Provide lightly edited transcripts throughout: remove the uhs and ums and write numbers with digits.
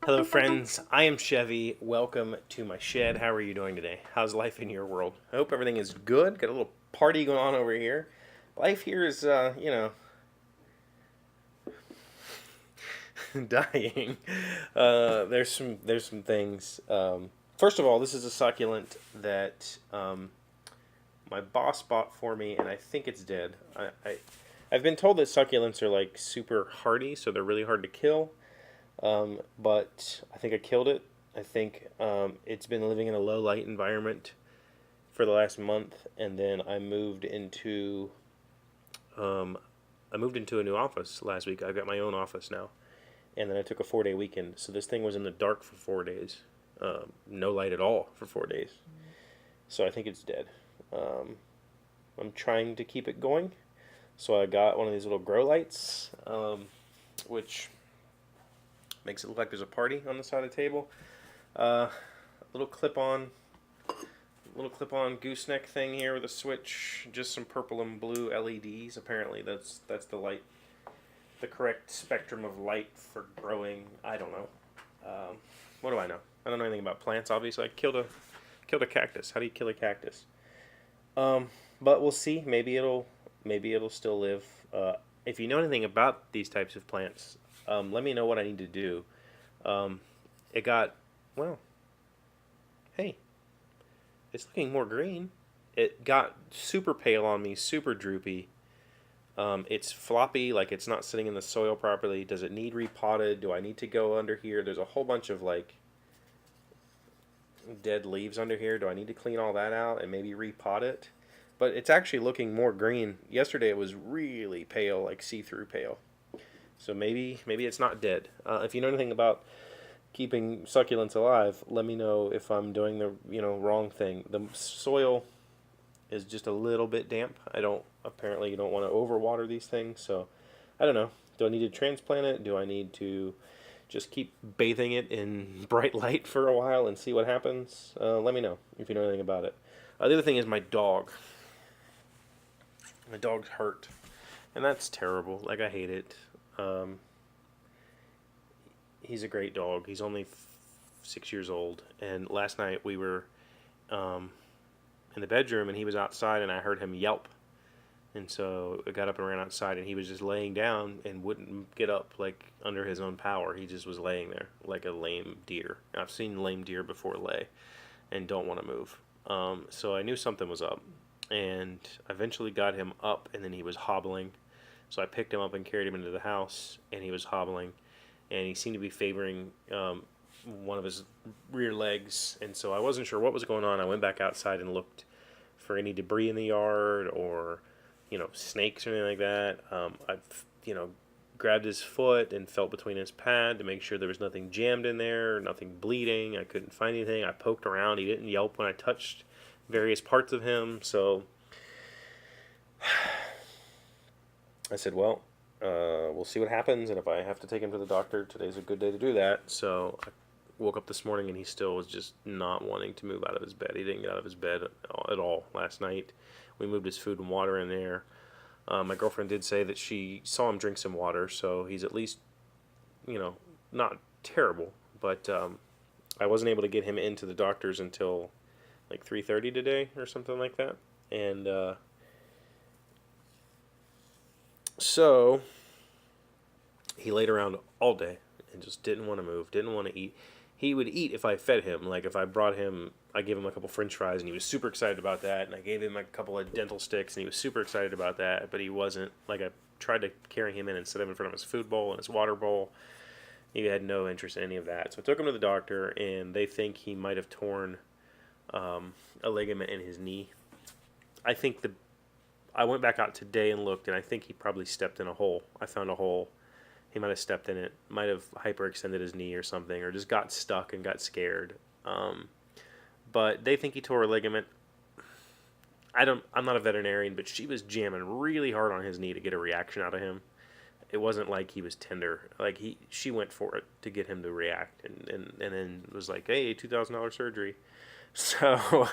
Hello, friends. I am Chevee. Welcome to my shed. How are you doing today? How's life in your world? I hope everything is good. Got a little party going on over here. Life here is, dying. There's some things. First of all, this is a succulent that my boss bought for me, and I think it's dead. I've been told that succulents are like super hardy, so they're really hard to kill. But I think I killed it. I think it's been living in a low light environment for the last month, and then I moved into a new office last week. I've got my own office now, and then I took a 4-day weekend. So this thing was in the dark for 4 days, no light at all for 4 days. So I think it's dead. I'm trying to keep it going, so I got one of these little grow lights, which makes it look like there's a party on the side of the table. Little clip-on gooseneck thing here with a switch. Just some purple and blue LEDs. Apparently, that's the light, the correct spectrum of light for growing. I don't know. What do I know? I don't know anything about plants. Obviously, I killed a cactus. How do you kill a cactus? But we'll see. Maybe it'll still live. If you know anything about these types of plants, let me know what I need to do. Hey, it's looking more green. It got super pale on me, super droopy. It's floppy, like it's not sitting in the soil properly. Does it need repotted? Do I need to go under here? There's a whole bunch of like dead leaves under here. Do I need to clean all that out and maybe repot it? But it's actually looking more green. Yesterday it was really pale, like see-through pale. So maybe it's not dead. If you know anything about keeping succulents alive, let me know if I'm doing the wrong thing. The soil is just a little bit damp. Apparently you don't want to overwater these things. So I don't know. Do I need to transplant it? Do I need to just keep bathing it in bright light for a while and see what happens? Let me know if you know anything about it. The other thing is my dog. My dog's hurt, and that's terrible. Like, I hate it. He's a great dog. He's only 6 years old, and last night we were in the bedroom, and he was outside, and I heard him yelp, and so I got up and ran outside, and he was just laying down and wouldn't get up, like, under his own power. He just was laying there like a lame deer. I've seen lame deer before lay and don't want to move. So I knew something was up, and I eventually got him up, and then he was hobbling. So I picked him up and carried him into the house, and he was hobbling, and he seemed to be favoring one of his rear legs, and so I wasn't sure what was going on. I went back outside and looked for any debris in the yard or, snakes or anything like that. I grabbed his foot and felt between his pad to make sure there was nothing jammed in there, nothing bleeding. I couldn't find anything. I poked around. He didn't yelp when I touched various parts of him, so I said, well, we'll see what happens, and if I have to take him to the doctor, today's a good day to do that. So I woke up this morning, and he still was just not wanting to move out of his bed. He didn't get out of his bed at all last night. We moved his food and water in there. My girlfriend did say that she saw him drink some water, so he's at least, not terrible. But I wasn't able to get him into the doctor's until like 3:30 today or something like that. And so he laid around all day and just didn't want to move, didn't want to eat. He would eat if I fed him. Like if I brought him, I gave him a couple French fries, and he was super excited about that. And I gave him a couple of dental sticks, and he was super excited about that. But he wasn't. Like I tried to carry him in and set him in front of his food bowl and his water bowl. He had no interest in any of that. So I took him to the doctor, and they think he might have torn a ligament in his knee. I went back out today and looked, and I think he probably stepped in a hole. I found a hole. He might have stepped in it, might have hyperextended his knee or something, or just got stuck and got scared. But they think he tore a ligament. I'm not a veterinarian, but she was jamming really hard on his knee to get a reaction out of him. It wasn't like he was tender. Like she went for it to get him to react, and then was like, hey, $2,000 surgery. So,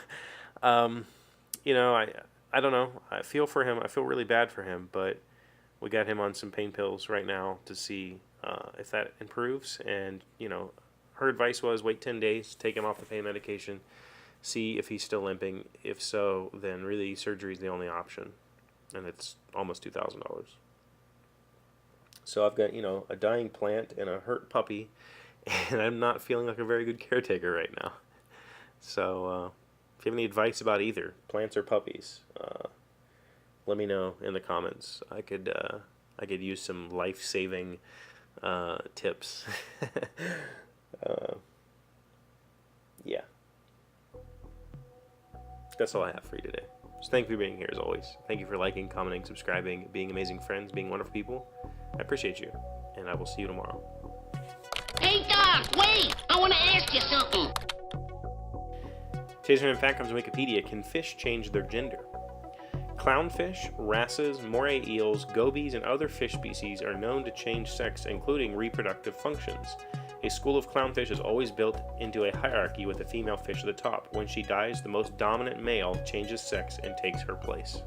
I don't know. I feel for him. I feel really bad for him, but we got him on some pain pills right now to see if that improves. And, her advice was wait 10 days, take him off the pain medication, see if he's still limping. If so, then really surgery is the only option. And it's almost $2,000. So I've got, a dying plant and a hurt puppy, and I'm not feeling like a very good caretaker right now. So if you have any advice about either, plants or puppies, let me know in the comments. I could use some life-saving tips. Yeah. That's all I have for you today. So thank you for being here as always. Thank you for liking, commenting, subscribing, being amazing friends, being wonderful people. I appreciate you, and I will see you tomorrow. Hey, Doc, wait! I want to ask you something. Today's random fact comes from Wikipedia. Can fish change their gender? Clownfish, wrasses, moray eels, gobies, and other fish species are known to change sex, including reproductive functions. A school of clownfish is always built into a hierarchy with a female fish at the top. When she dies, the most dominant male changes sex and takes her place.